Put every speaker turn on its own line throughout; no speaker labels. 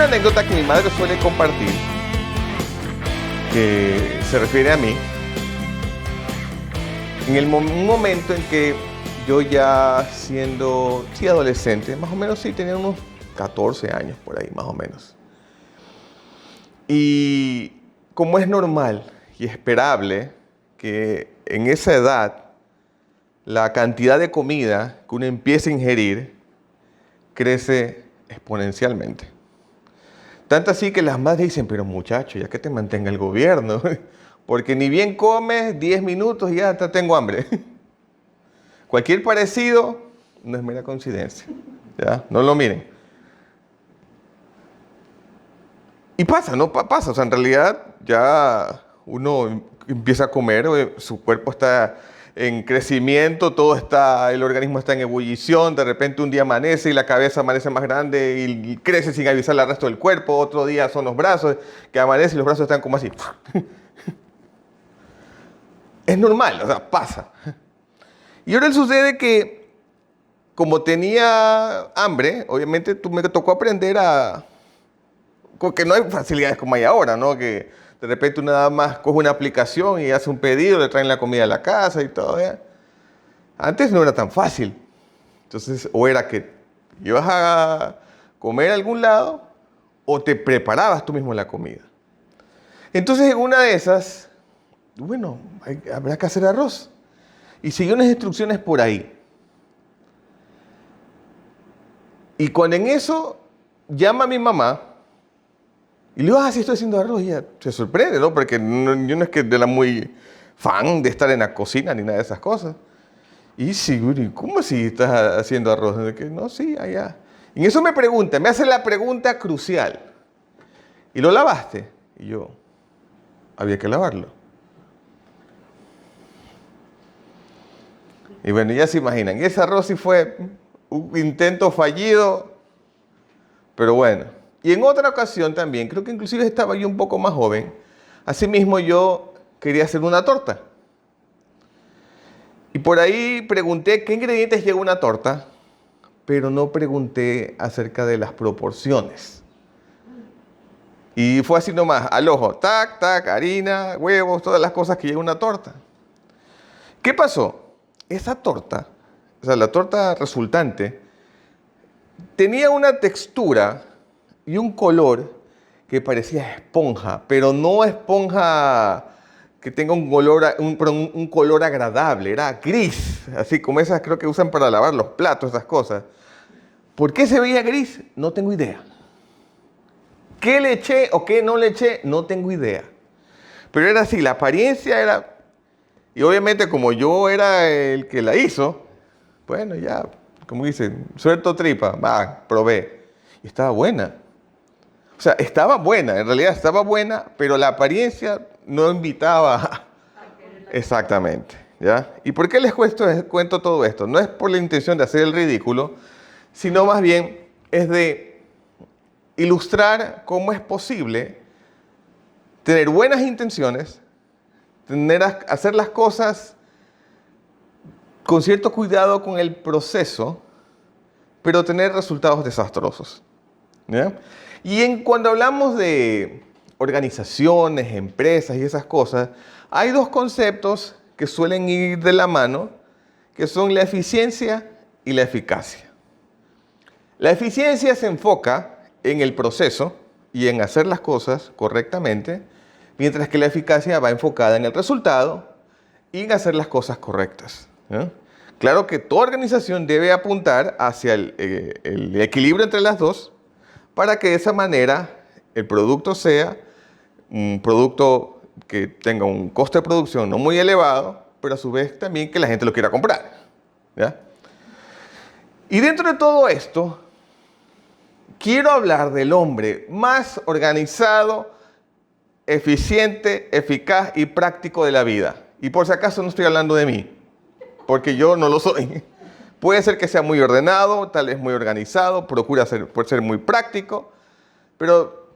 una anécdota que mi madre suele compartir, que se refiere a mí, en un momento en que yo ya siendo adolescente, más o menos tenía unos 14 años por ahí, más o menos. Y como es normal y esperable que en esa edad la cantidad de comida que uno empieza a ingerir crece exponencialmente. Tanto así que las madres dicen, pero muchacho, ya que te mantenga el gobierno, porque ni bien comes 10 minutos y ya hasta tengo hambre. Cualquier parecido no es mera coincidencia, ¿ya? No lo miren. Y pasa, ¿no? Pasa, o sea, en realidad ya uno empieza a comer, su cuerpo está en crecimiento, el organismo está en ebullición, de repente un día amanece y la cabeza amanece más grande y crece sin avisarle al resto del cuerpo, otro día son los brazos, que amanece y los brazos están como así. Es normal, o sea, pasa. Y ahora sucede que, como tenía hambre, obviamente me tocó aprender que no hay facilidades como hay ahora, ¿no? Que de repente uno nada más coge una aplicación y hace un pedido, le traen la comida a la casa y todo, ¿ya? Antes no era tan fácil. Entonces, o era que ibas a comer a algún lado o te preparabas tú mismo la comida. Entonces, en una de esas, bueno, habrá que hacer arroz. Y siguió unas instrucciones por ahí. Y cuando en eso llama a mi mamá y le digo, sí estoy haciendo arroz, y ella se sorprende, ¿no? Porque yo no es que de la muy fan de estar en la cocina ni nada de esas cosas. Y sí, ¿cómo así estás haciendo arroz? No, sí, allá. Y en eso me hace la pregunta crucial. ¿Y lo lavaste? Y yo, había que lavarlo. Y bueno, ya se imaginan, y ese arroz sí fue un intento fallido, pero bueno. Y en otra ocasión también, creo que inclusive estaba yo un poco más joven, asimismo yo quería hacer una torta. Y por ahí pregunté qué ingredientes lleva una torta, pero no pregunté acerca de las proporciones. Y fue así nomás, al ojo, tac, tac, harina, huevos, todas las cosas que lleva una torta. ¿Qué pasó? Esa torta, o sea, la torta resultante, tenía una textura y un color que parecía esponja, pero no esponja que tenga un color agradable, era gris, así como esas creo que usan para lavar los platos, esas cosas. ¿Por qué se veía gris? No tengo idea. ¿Qué le eché o qué no le eché? No tengo idea. Pero era así, la apariencia era... Y obviamente como yo era el que la hizo, bueno, ya, como dicen, suelto tripa, va, probé. Y estaba buena. O sea, estaba buena, en realidad estaba buena, pero la apariencia no invitaba. Exactamente, ¿ya? ¿Y por qué les cuento todo esto? No es por la intención de hacer el ridículo, sino más bien es de ilustrar cómo es posible tener buenas intenciones, hacer las cosas con cierto cuidado con el proceso, pero tener resultados desastrosos, ¿ya? Y cuando hablamos de organizaciones, empresas y esas cosas, hay dos conceptos que suelen ir de la mano, que son la eficiencia y la eficacia. La eficiencia se enfoca en el proceso y en hacer las cosas correctamente, mientras que la eficacia va enfocada en el resultado y en hacer las cosas correctas, ¿no? Claro que toda organización debe apuntar hacia el equilibrio entre las dos para que de esa manera el producto sea un producto que tenga un costo de producción no muy elevado, pero a su vez también que la gente lo quiera comprar, ¿ya? Y dentro de todo esto, quiero hablar del hombre más organizado, eficiente, eficaz y práctico de la vida. Y por si acaso no estoy hablando de mí, porque yo no lo soy. Puede ser que sea muy ordenado, tal vez muy organizado, procura ser muy práctico, pero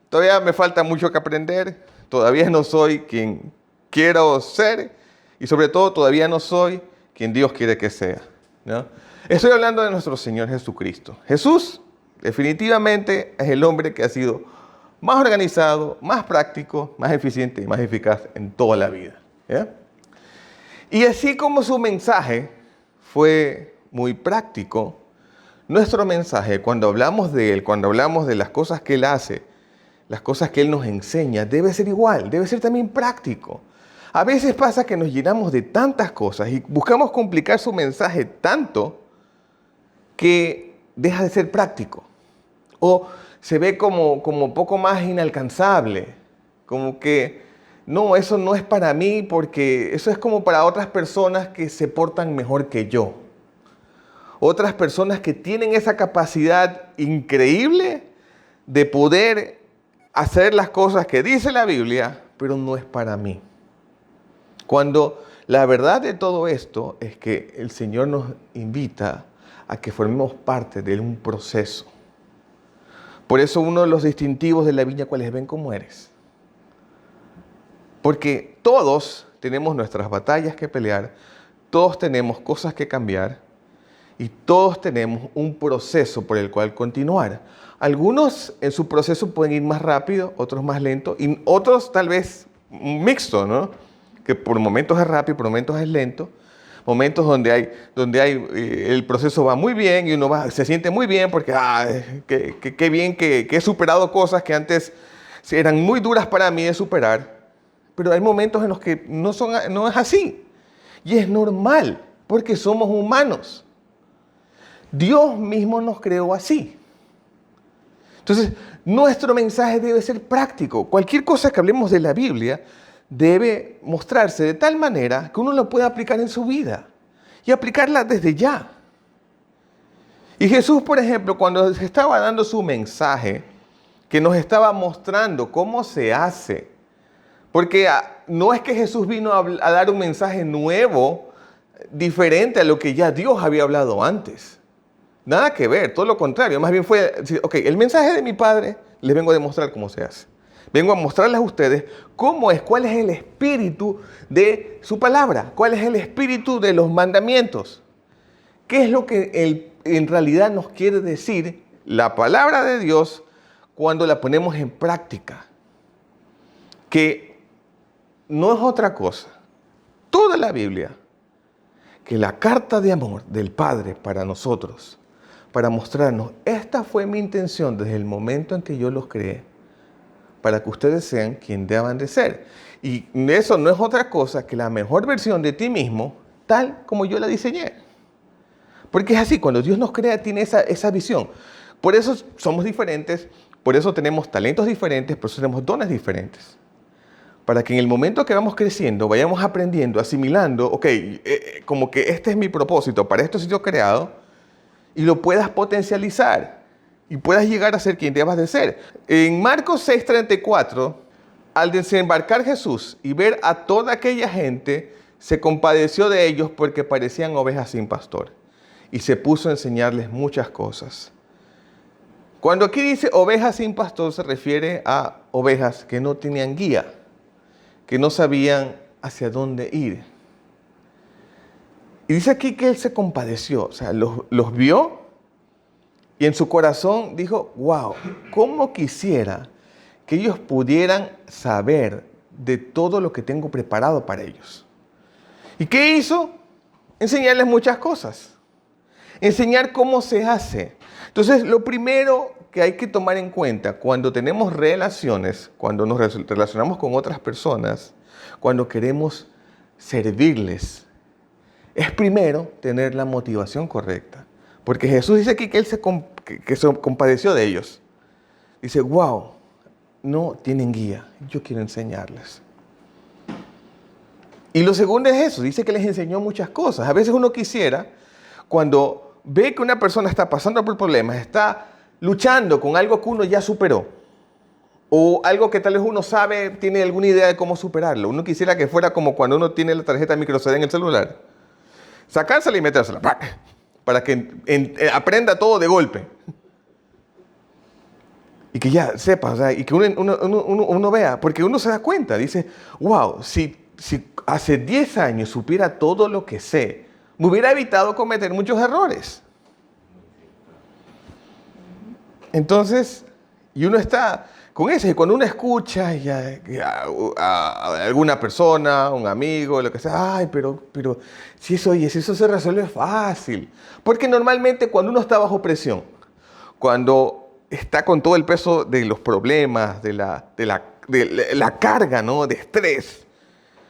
todavía me falta mucho que aprender, todavía no soy quien quiero ser y sobre todo todavía no soy quien Dios quiere que sea, ¿no? Estoy hablando de nuestro Señor Jesucristo. Jesús Definitivamente es el hombre que ha sido más organizado, más práctico, más eficiente y más eficaz en toda la vida. ¿Ya? Y así como su mensaje fue muy práctico, nuestro mensaje, cuando hablamos de él, cuando hablamos de las cosas que él hace, las cosas que él nos enseña, debe ser igual, debe ser también práctico. A veces pasa que nos llenamos de tantas cosas y buscamos complicar su mensaje tanto que deja de ser práctico. O se ve como poco más inalcanzable, como que no, eso no es para mí porque eso es como para otras personas que se portan mejor que yo. Otras personas que tienen esa capacidad increíble de poder hacer las cosas que dice la Biblia, pero no es para mí. Cuando la verdad de todo esto es que el Señor nos invita a que formemos parte de un proceso. Por eso uno de los distintivos de la viña, ¿cuál es? Ven cómo eres. Porque todos tenemos nuestras batallas que pelear, todos tenemos cosas que cambiar y todos tenemos un proceso por el cual continuar. Algunos en su proceso pueden ir más rápido, otros más lento y otros tal vez mixto, ¿no? Que por momentos es rápido, por momentos es lento. Momentos donde el proceso va muy bien y uno se siente muy bien porque qué bien que he superado cosas que antes eran muy duras para mí de superar. Pero hay momentos en los que no es así. Y es normal porque somos humanos. Dios mismo nos creó así. Entonces, nuestro mensaje debe ser práctico. Cualquier cosa que hablemos de la Biblia debe mostrarse de tal manera que uno lo pueda aplicar en su vida y aplicarla desde ya. Y Jesús, por ejemplo, cuando estaba dando su mensaje, que nos estaba mostrando cómo se hace, porque no es que Jesús vino a dar un mensaje nuevo, diferente a lo que ya Dios había hablado antes. Nada que ver, todo lo contrario. Más bien fue decir, ok, el mensaje de mi Padre, les vengo a demostrar cómo se hace. Vengo a mostrarles a ustedes cuál es el espíritu de su palabra, cuál es el espíritu de los mandamientos. ¿Qué es lo que en realidad nos quiere decir la palabra de Dios cuando la ponemos en práctica? Que no es otra cosa, toda la Biblia, que la carta de amor del Padre para nosotros, para mostrarnos, esta fue mi intención desde el momento en que yo los creé, para que ustedes sean quien deban de ser. Y eso no es otra cosa que la mejor versión de ti mismo, tal como yo la diseñé. Porque es así, cuando Dios nos crea, tiene esa visión. Por eso somos diferentes, por eso tenemos talentos diferentes, por eso tenemos dones diferentes. Para que en el momento que vamos creciendo, vayamos aprendiendo, asimilando, ok, como que este es mi propósito, para esto he sido creado, y lo puedas potencializar. Y puedas llegar a ser quien debas de ser. En Marcos 6:34, al desembarcar Jesús y ver a toda aquella gente, se compadeció de ellos porque parecían ovejas sin pastor. Y se puso a enseñarles muchas cosas. Cuando aquí dice ovejas sin pastor, se refiere a ovejas que no tenían guía, que no sabían hacia dónde ir. Y dice aquí que él se compadeció, o sea, los vio. Y en su corazón dijo, wow, ¿cómo quisiera que ellos pudieran saber de todo lo que tengo preparado para ellos? ¿Y qué hizo? Enseñarles muchas cosas. Enseñar cómo se hace. Entonces, lo primero que hay que tomar en cuenta cuando tenemos relaciones, cuando nos relacionamos con otras personas, cuando queremos servirles, es primero tener la motivación correcta. Porque Jesús dice aquí que Él se compadeció de ellos. Dice, wow, no tienen guía, yo quiero enseñarles. Y lo segundo es eso, dice que les enseñó muchas cosas. A veces uno quisiera, cuando ve que una persona está pasando por problemas, está luchando con algo que uno ya superó, o algo que tal vez uno sabe, tiene alguna idea de cómo superarlo. Uno quisiera que fuera como cuando uno tiene la tarjeta microSD en el celular. Sacársela y metérsela. Para que aprenda todo de golpe. Y que ya sepa, o sea, y que uno vea, porque uno se da cuenta, dice, wow, si hace 10 años supiera todo lo que sé, me hubiera evitado cometer muchos errores. Entonces, y uno está con eso, y cuando uno escucha a alguna persona, un amigo, lo que sea, ay, pero si eso se resuelve fácil. Porque normalmente cuando uno está bajo presión, cuando está con todo el peso de los problemas, de la carga, ¿no? De estrés,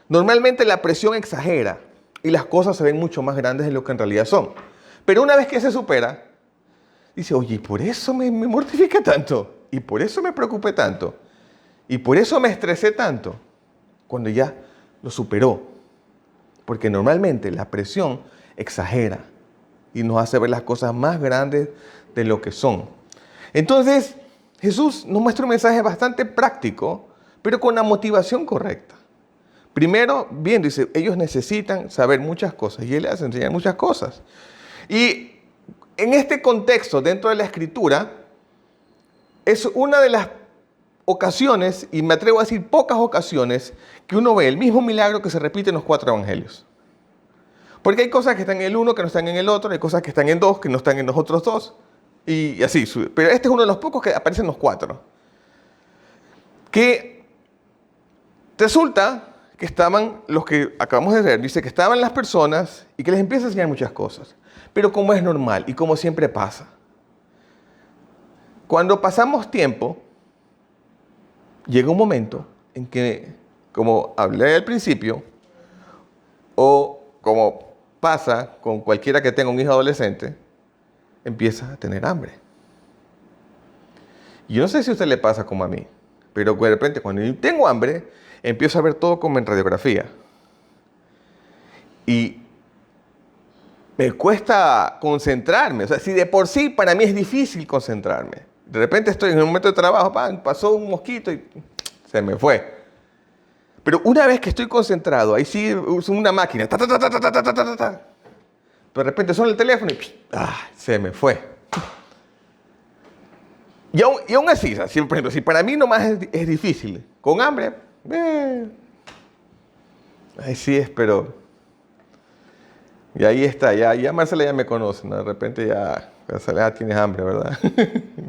normalmente la presión exagera y las cosas se ven mucho más grandes de lo que en realidad son. Pero una vez que se supera, dice, oye, ¿y por eso me mortifiqué tanto? ¿Y por eso me preocupé tanto? ¿Y por eso me estresé tanto? Cuando ya lo superó. Porque normalmente la presión exagera y nos hace ver las cosas más grandes de lo que son. Entonces, Jesús nos muestra un mensaje bastante práctico, pero con la motivación correcta. Primero, bien, dice, ellos necesitan saber muchas cosas y Él les enseña muchas cosas. Y en este contexto, dentro de la Escritura, es una de las ocasiones, y me atrevo a decir pocas ocasiones, que uno ve el mismo milagro que se repite en los 4 evangelios. Porque hay cosas que están en el uno que no están en el otro, hay cosas que están en 2 que no están en los otros 2, y así. Pero este es uno de los pocos que aparecen en los 4. Que resulta que estaban los que acabamos de ver, dice que estaban las personas y que les empieza a enseñar muchas cosas. Pero como es normal y como siempre pasa, cuando pasamos tiempo, llega un momento en que, como hablé al principio, o como pasa con cualquiera que tenga un hijo adolescente, empieza a tener hambre. Y yo no sé si a usted le pasa como a mí, pero de repente cuando yo tengo hambre, empiezo a ver todo como en radiografía. Y me cuesta concentrarme. O sea, si de por sí para mí es difícil concentrarme. De repente estoy en un momento de trabajo, pasó un mosquito y se me fue. Pero una vez que estoy concentrado, ahí sí uso una máquina. Ta, ta, ta, ta, ta, ta, ta, ta, ta. Pero de repente suena el teléfono y se me fue. Y aún así, por ejemplo, si para mí nomás es difícil, con hambre, ahí sí es, pero... Y ahí está, ya Marcela ya me conoce, ¿no? De repente ya Marcela tienes hambre, ¿verdad?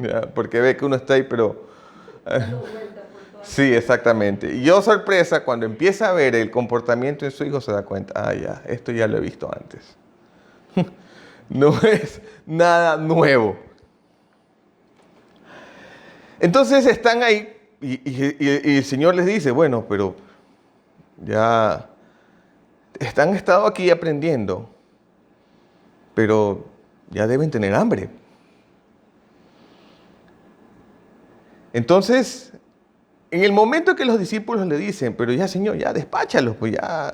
Ya, porque ve que uno está ahí, pero... sí, exactamente. Y yo, sorpresa, cuando empieza a ver el comportamiento de su hijo, se da cuenta, ya, esto ya lo he visto antes. No es nada nuevo. Entonces están ahí y el Señor les dice, bueno, pero ya han estado aquí aprendiendo, pero ya deben tener hambre. Entonces, en el momento que los discípulos le dicen, pero ya Señor, ya despáchalos, pues ya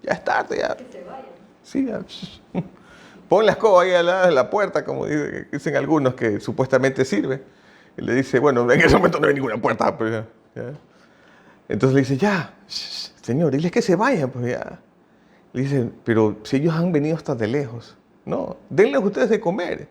es tarde, ya. Que se vayan. Sí, ya. Pon la escoba ahí al lado de la puerta, como dicen algunos que supuestamente sirve. Y le dice, bueno, en ese momento no hay ninguna puerta, pero ya. Entonces le dice, ya, Señor, diles que se vayan, pues ya. Le dice, pero si ellos han venido hasta de lejos, no, denles ustedes de comer.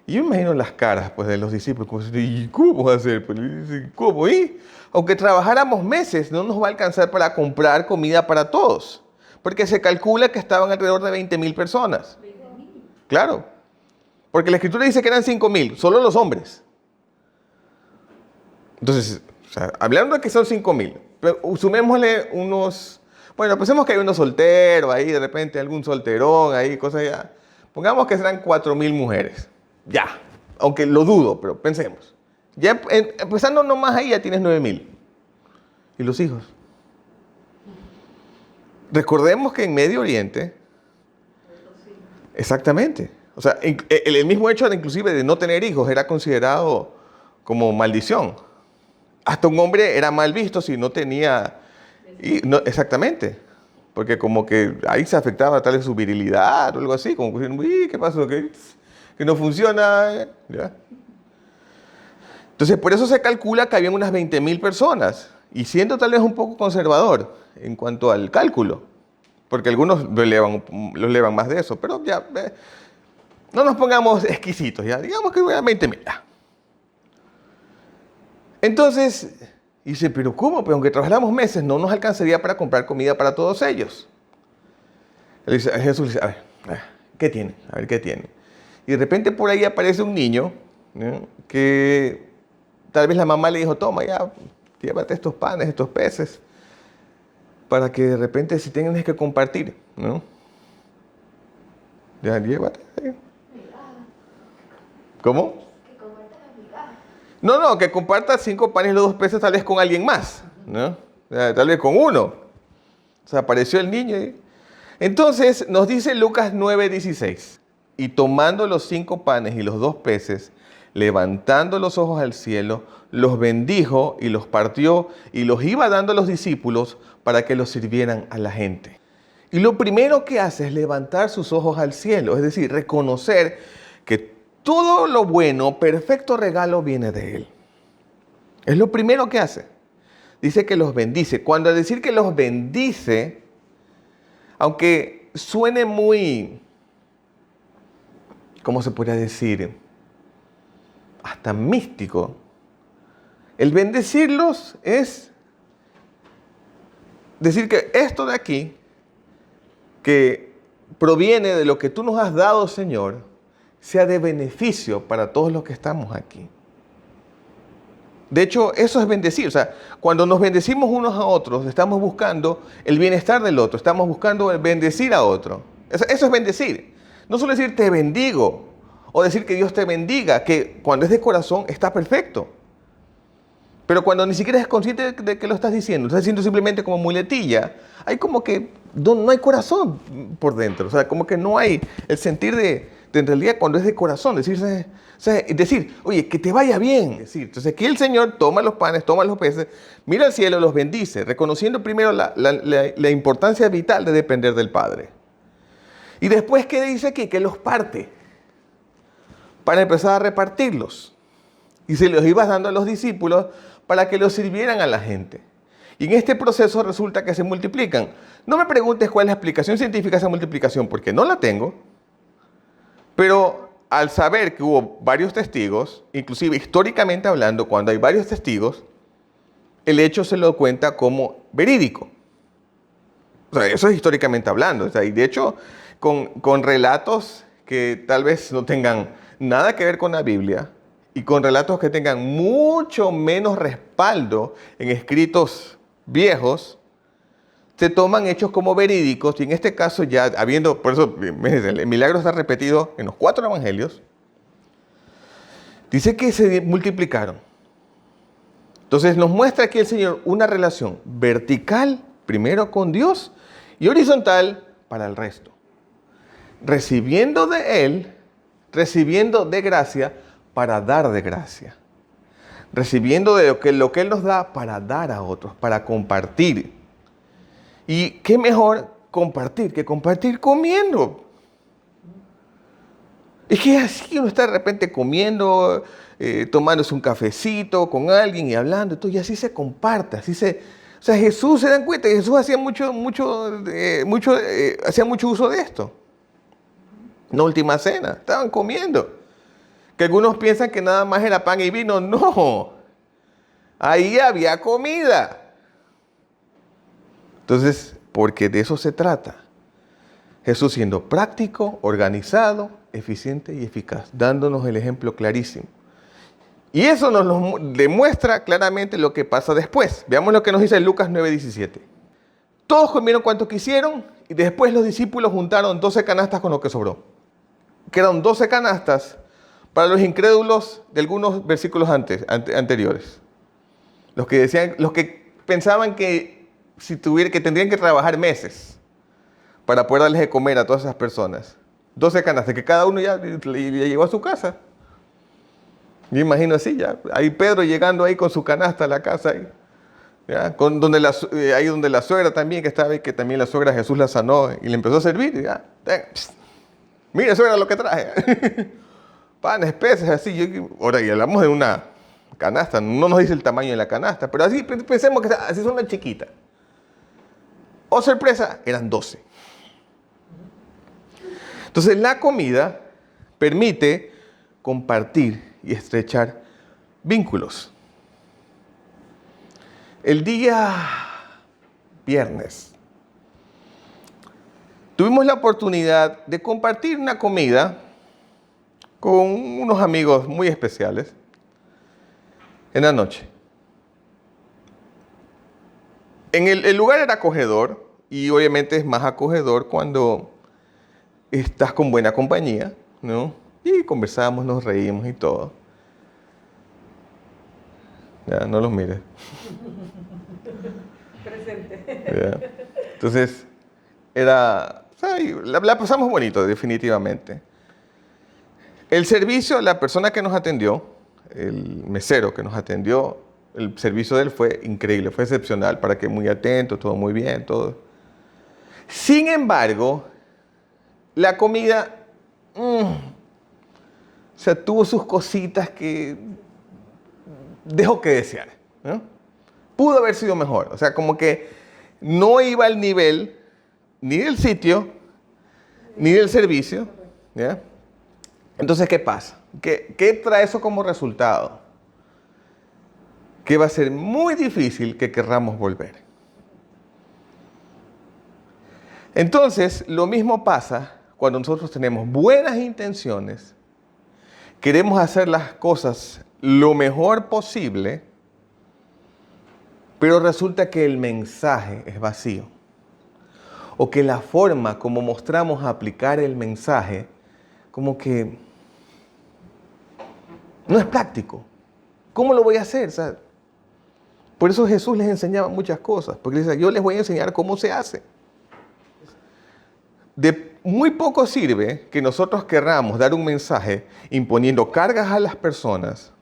Y yo me imagino las caras pues, de los discípulos, como diciendo, ¿y cómo va a hacer? Pues le dice, ¿cómo? ¿Y? Aunque trabajáramos meses, no nos va a alcanzar para comprar comida para todos. Porque se calcula que estaban alrededor de 20,000 personas. Claro. Porque la Escritura dice que eran 5,000, solo los hombres. Entonces, o sea, hablando de que son 5,000, pero sumémosle unos... Bueno, pensemos que hay unos solteros ahí, de repente algún solterón ahí, cosas ya. Pongamos que serán 4,000 mujeres. Ya, aunque lo dudo, pero pensemos. Ya empezando nomás ahí ya tienes 9,000. ¿Y los hijos? Recordemos que en Medio Oriente, exactamente, o sea, el mismo hecho inclusive de no tener hijos era considerado como maldición. Hasta un hombre era mal visto si no tenía... no, exactamente, porque como que ahí se afectaba tal vez su virilidad o algo así, como que, ¿qué pasó? Que no funciona. ¿Ya? Entonces, por eso se calcula que habían unas 20,000 personas, y siendo tal vez un poco conservador en cuanto al cálculo, porque algunos lo elevan más de eso, pero ya, no nos pongamos exquisitos, ya, digamos que eran 20,000. Entonces, dice, pero ¿cómo? Pues aunque trabajáramos meses, no nos alcanzaría para comprar comida para todos ellos. Jesús le dice, a ver, ¿qué tiene? A ver, ¿qué tiene? Y de repente por ahí aparece un niño ¿no? Que tal vez la mamá le dijo, toma ya, llévate estos panes, estos peces, para que de repente si tienes que compartir, ¿no? Ya, llévate. ¿Cómo?
Que compartas las migajas.
No, que compartas 5 panes y los 2 peces tal vez con alguien más, ¿no? O sea, tal vez con uno. O sea, apareció el niño. Entonces nos dice Lucas 9:16, y tomando los 5 panes y los 2 peces, levantando los ojos al cielo, los bendijo y los partió y los iba dando a los discípulos para que los sirvieran a la gente. Y lo primero que hace es levantar sus ojos al cielo, es decir, reconocer que todo lo bueno, perfecto regalo viene de Él. Es lo primero que hace. Dice que los bendice. Cuando al decir que los bendice, aunque suene muy, ¿cómo se podría decir? Hasta místico. El bendecirlos es decir que esto de aquí, que proviene de lo que tú nos has dado, Señor, sea de beneficio para todos los que estamos aquí. De hecho, eso es bendecir. O sea, cuando nos bendecimos unos a otros, estamos buscando el bienestar del otro, estamos buscando el bendecir a otro. Eso es bendecir. No solo decir te bendigo o decir que Dios te bendiga, que cuando es de corazón está perfecto. Pero cuando ni siquiera eres consciente de que lo estás diciendo simplemente como muletilla, hay como que no hay corazón por dentro. O sea, como que no hay el sentir de en realidad cuando es de corazón, decir, oye, que te vaya bien. Entonces aquí el Señor toma los panes, toma los peces, mira al cielo, los bendice, reconociendo primero la importancia vital de depender del Padre. Y después, ¿qué dice aquí? Que los parte para empezar a repartirlos. Y se los iba dando a los discípulos para que los sirvieran a la gente. Y en este proceso resulta que se multiplican. No me preguntes cuál es la explicación científica de esa multiplicación, porque no la tengo. Pero al saber que hubo varios testigos, inclusive históricamente hablando, cuando hay varios testigos, el hecho se lo cuenta como verídico. O sea, eso es históricamente hablando. O sea, y de hecho, con relatos que tal vez no tengan nada que ver con la Biblia y con relatos que tengan mucho menos respaldo en escritos viejos, se toman hechos como verídicos, y en este caso ya habiendo, por eso el milagro está repetido en los 4 evangelios, dice que se multiplicaron. Entonces nos muestra aquí el Señor una relación vertical, primero con Dios, y horizontal para el resto. Recibiendo de Él, recibiendo de gracia para dar de gracia. Recibiendo de lo que Él nos da para dar a otros, para compartir. Y qué mejor compartir que compartir comiendo. Es que así uno está de repente comiendo, tomándose un cafecito con alguien y hablando, y así se comparte, o sea, Jesús, se dan cuenta que Jesús hacía hacía mucho uso de esto. En la última cena, estaban comiendo. Que algunos piensan que nada más era pan y vino, no. Ahí había comida. Entonces, porque de eso se trata. Jesús siendo práctico, organizado, eficiente y eficaz, dándonos el ejemplo clarísimo. Y eso nos demuestra claramente lo que pasa después. Veamos lo que nos dice Lucas 9:17. Todos comieron cuanto quisieron y después los discípulos juntaron 12 canastas con lo que sobró. Quedaron 12 canastas para los incrédulos de algunos versículos anteriores. Los que pensaban que que tendrían que trabajar meses para poder darles de comer a todas esas personas. 12 canastas, que cada uno ya le llevó a su casa. Yo imagino así, ya. Ahí Pedro llegando ahí con su canasta a la casa. Ahí, ¿ya? Ahí donde la suegra también, que estaba ahí, que también la suegra Jesús la sanó y le empezó a servir. Ya. Mire, suegra, lo que traje. Panes, peces, así. Ahora, y hablamos de una canasta. No nos dice el tamaño de la canasta, pero así pensemos que así es una chiquita. Oh, sorpresa, eran 12. Entonces, la comida permite compartir y estrechar vínculos. El día viernes tuvimos la oportunidad de compartir una comida con unos amigos muy especiales en la noche. El lugar era acogedor y obviamente es más acogedor cuando estás con buena compañía, ¿no? Y conversamos, nos reímos y todo. Ya, no los mires.
Presente.
Ya. Entonces, o sea, la pasamos bonito, definitivamente. El servicio, la persona que nos atendió, el mesero que nos atendió, el servicio de él fue increíble, fue excepcional, para que muy atento, todo muy bien, todo. Sin embargo, la comida, o sea, tuvo sus cositas que dejó que desear, ¿no? Pudo haber sido mejor, o sea, como que no iba al nivel ni del sitio, ni del servicio, ¿ya? Entonces, ¿qué pasa? ¿Qué trae eso como resultado? Que va a ser muy difícil que querramos volver. Entonces, lo mismo pasa cuando nosotros tenemos buenas intenciones, queremos hacer las cosas lo mejor posible, pero resulta que el mensaje es vacío. O que la forma como mostramos aplicar el mensaje, como que no es práctico. ¿Cómo lo voy a hacer? O sea, por eso Jesús les enseñaba muchas cosas, porque les decía, yo les voy a enseñar cómo se hace. De muy poco sirve que nosotros querramos dar un mensaje imponiendo cargas a las personas,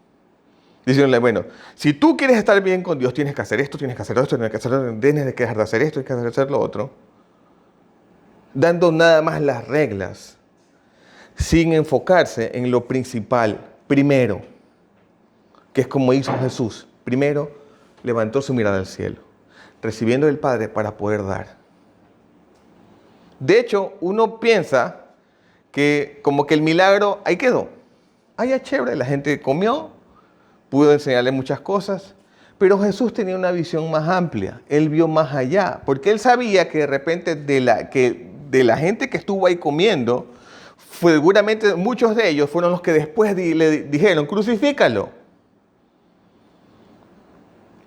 diciéndole, bueno, si tú quieres estar bien con Dios, tienes que hacer esto, tienes que hacer esto, tienes que hacer esto, tienes que dejar de hacer esto, tienes que hacer lo otro, dando nada más las reglas, sin enfocarse en lo principal, primero, que es como hizo Jesús. Primero, levantó su mirada al cielo, recibiendo del Padre para poder dar. De hecho, uno piensa que como que el milagro ahí quedó. Ah, ya chévere, la gente comió, pudo enseñarle muchas cosas, pero Jesús tenía una visión más amplia. Él vio más allá, porque él sabía que de repente de la gente que estuvo ahí comiendo, seguramente muchos de ellos fueron los que después le dijeron, crucifícalo.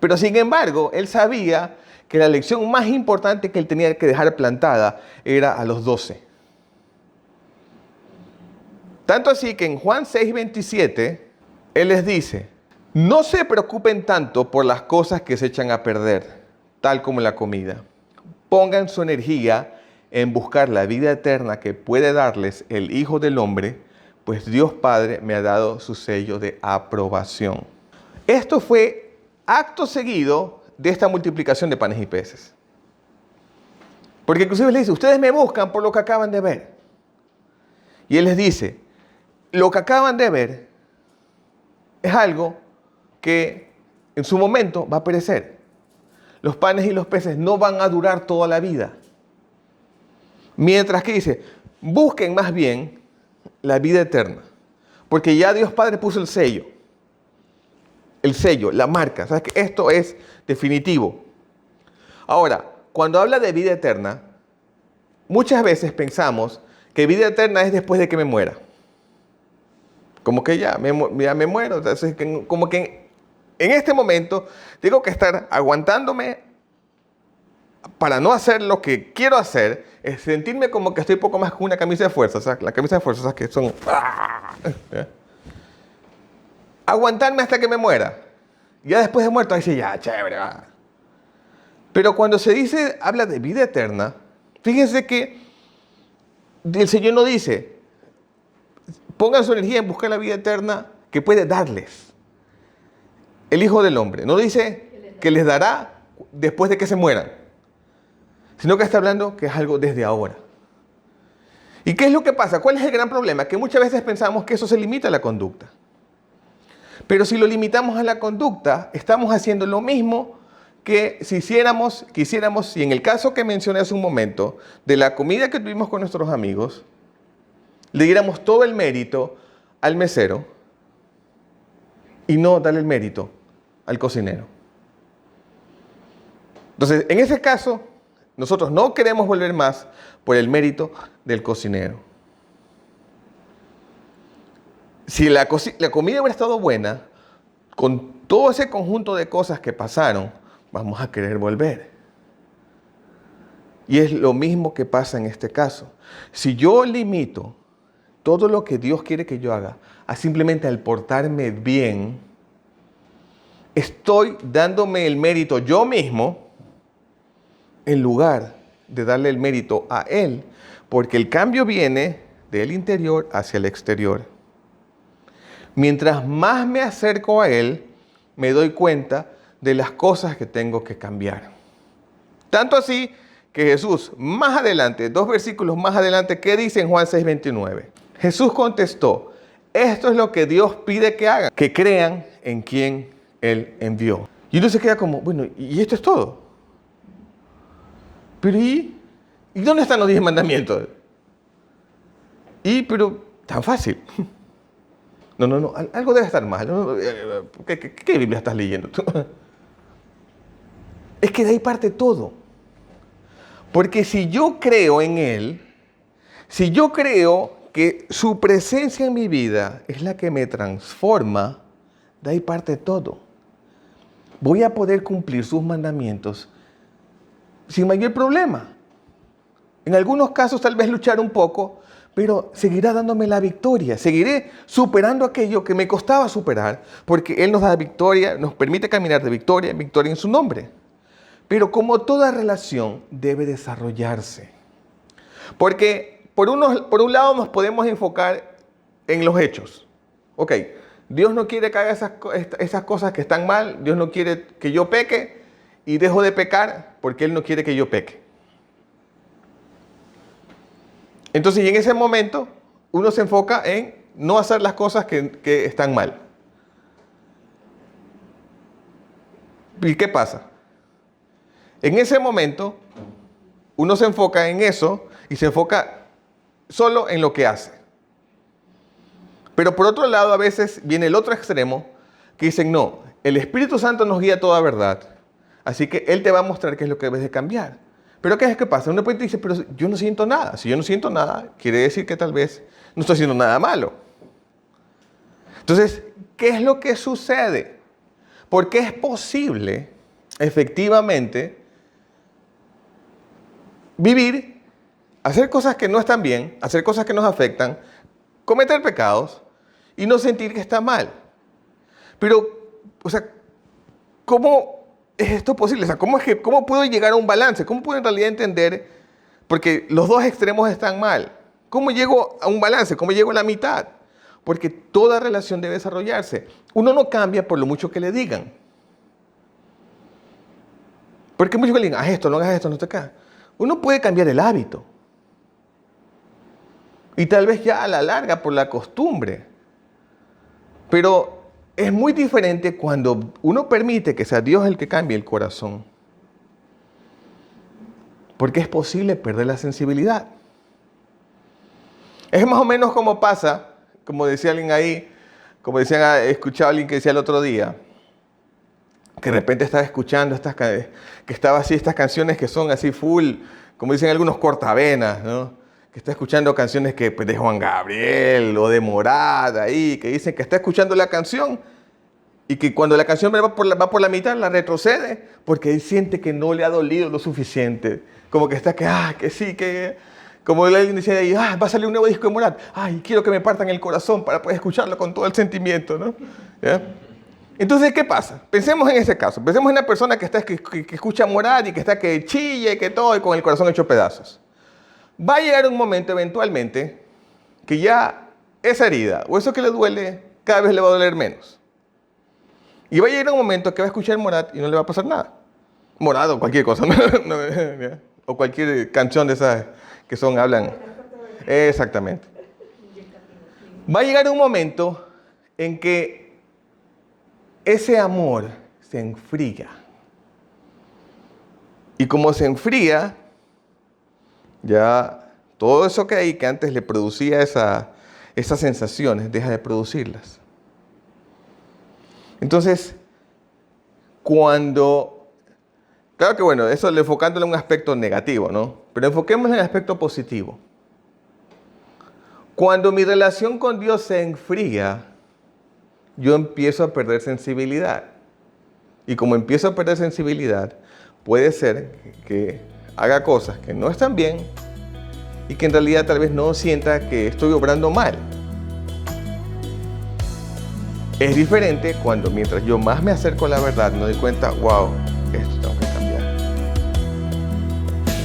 Pero sin embargo, él sabía que la lección más importante que él tenía que dejar plantada era a los 12. Tanto así que en Juan 6:27, él les dice, no se preocupen tanto por las cosas que se echan a perder, tal como la comida. Pongan su energía en buscar la vida eterna que puede darles el Hijo del Hombre, pues Dios Padre me ha dado su sello de aprobación. Esto fue acto seguido de esta multiplicación de panes y peces. Porque inclusive les dice, ustedes me buscan por lo que acaban de ver. Y él les dice, lo que acaban de ver es algo que en su momento va a perecer. Los panes y los peces no van a durar toda la vida. Mientras que dice, busquen más bien la vida eterna. Porque ya Dios Padre puso el sello. El sello, la marca. ¿Sabes que esto es definitivo? Ahora, cuando habla de vida eterna, muchas veces pensamos que vida eterna es después de que me muera. Como que ya me muero. Entonces, como que en este momento tengo que estar aguantándome para no hacer lo que quiero hacer, es sentirme como que estoy poco más que una camisa de fuerza. O sea, la camisa de fuerza, ¿sabes? Que son... ¿Ya? Aguantarme hasta que me muera. Ya después de muerto, ahí sí, ya, chévere, va. Pero cuando se dice, habla de vida eterna, fíjense que el Señor no dice, pongan su energía en buscar la vida eterna que puede darles el Hijo del Hombre. No dice que les dará después de que se mueran, sino que está hablando que es algo desde ahora. ¿Y qué es lo que pasa? ¿Cuál es el gran problema? Que muchas veces pensamos que eso se limita a la conducta. Pero si lo limitamos a la conducta, estamos haciendo lo mismo que si quisiéramos, y en el caso que mencioné hace un momento, de la comida que tuvimos con nuestros amigos, le diéramos todo el mérito al mesero y no darle el mérito al cocinero. Entonces, en ese caso, nosotros no queremos volver más por el mérito del cocinero. Si la comida hubiera estado buena, con todo ese conjunto de cosas que pasaron, vamos a querer volver. Y es lo mismo que pasa en este caso. Si yo limito todo lo que Dios quiere que yo haga a simplemente al portarme bien, estoy dándome el mérito yo mismo en lugar de darle el mérito a Él, porque el cambio viene del interior hacia el exterior. Mientras más me acerco a Él, me doy cuenta de las cosas que tengo que cambiar. Tanto así que Jesús, más adelante, 2 versículos más adelante, ¿qué dice en Juan 6:29? Jesús contestó, esto es lo que Dios pide que hagan, que crean en quien Él envió. Y uno se queda como, bueno, ¿y esto es todo? Pero ¿y dónde están los 10 mandamientos? Pero tan fácil. No, algo debe estar mal. ¿Qué Biblia estás leyendo tú? Es que de ahí parte todo. Porque si yo creo en Él, si yo creo que su presencia en mi vida es la que me transforma, de ahí parte todo. Voy a poder cumplir sus mandamientos sin mayor problema. En algunos casos tal vez luchar un poco, pero seguirá dándome la victoria. Seguiré superando aquello que me costaba superar, porque Él nos da victoria, nos permite caminar de victoria en victoria en su nombre. Pero como toda relación debe desarrollarse. Porque por un lado nos podemos enfocar en los hechos. Ok, Dios no quiere que haga esas cosas que están mal. Dios no quiere que yo peque y dejo de pecar porque Él no quiere que yo peque. Entonces, y en ese momento, uno se enfoca en no hacer las cosas que están mal. ¿Y qué pasa? En ese momento, uno se enfoca en eso y se enfoca solo en lo que hace. Pero por otro lado, a veces viene el otro extremo que dicen, no, el Espíritu Santo nos guía a toda verdad. Así que Él te va a mostrar qué es lo que debes de cambiar. Pero ¿qué es que pasa? Uno puede decir, pero yo no siento nada. Si yo no siento nada, quiere decir que tal vez no estoy haciendo nada malo. Entonces, ¿qué es lo que sucede? Porque es posible, efectivamente, vivir, hacer cosas que no están bien, hacer cosas que nos afectan, cometer pecados y no sentir que está mal. Pero, o sea, ¿cómo es esto posible? O sea, ¿cómo puedo llegar a un balance? ¿Cómo puedo en realidad entender? Porque los dos extremos están mal. ¿Cómo llego a un balance? ¿Cómo llego a la mitad? Porque toda relación debe desarrollarse. Uno no cambia por lo mucho que le digan. Porque muchos que le digan, haz esto, no hagas esto, no te caes. Uno puede cambiar el hábito. Y tal vez ya a la larga por la costumbre. Pero es muy diferente cuando uno permite que sea Dios el que cambie el corazón. Porque es posible perder la sensibilidad. Es más o menos como pasa, como decía alguien ahí, como decían, escuchaba a alguien que decía el otro día, que de repente estaba escuchando estas canciones que son así full, como dicen algunos cortavenas, ¿no? Que está escuchando canciones pues, de Juan Gabriel o de Morat ahí, que dicen que está escuchando la canción y que cuando la canción va por la mitad, la retrocede porque él siente que no le ha dolido lo suficiente. Como que está que sí, que... Como alguien decía ahí, va a salir un nuevo disco de Morat. Ay, quiero que me partan el corazón para poder escucharlo con todo el sentimiento, ¿no? ¿Ya? Entonces, ¿qué pasa? Pensemos en ese caso. Pensemos en una persona que escucha Morat y que está que chilla y que todo y con el corazón hecho pedazos. Va a llegar un momento eventualmente que ya esa herida o eso que le duele cada vez le va a doler menos. Y va a llegar un momento que va a escuchar Morat y no le va a pasar nada. Morat o cualquier cosa. O cualquier canción de esas que hablan. Exactamente. Va a llegar un momento en que ese amor se enfría. Y como se enfría, ya todo eso que antes le producía esas sensaciones, deja de producirlas. Entonces, claro que bueno, eso le enfocándolo en un aspecto negativo, ¿no? Pero enfoquémoslo en el aspecto positivo. Cuando mi relación con Dios se enfría, yo empiezo a perder sensibilidad. Y como empiezo a perder sensibilidad, puede ser que haga cosas que no están bien y que en realidad tal vez no sienta que estoy obrando mal. Es diferente cuando mientras yo más me acerco a la verdad me doy cuenta, wow, esto tengo que cambiar.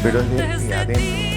Pero es de adentro.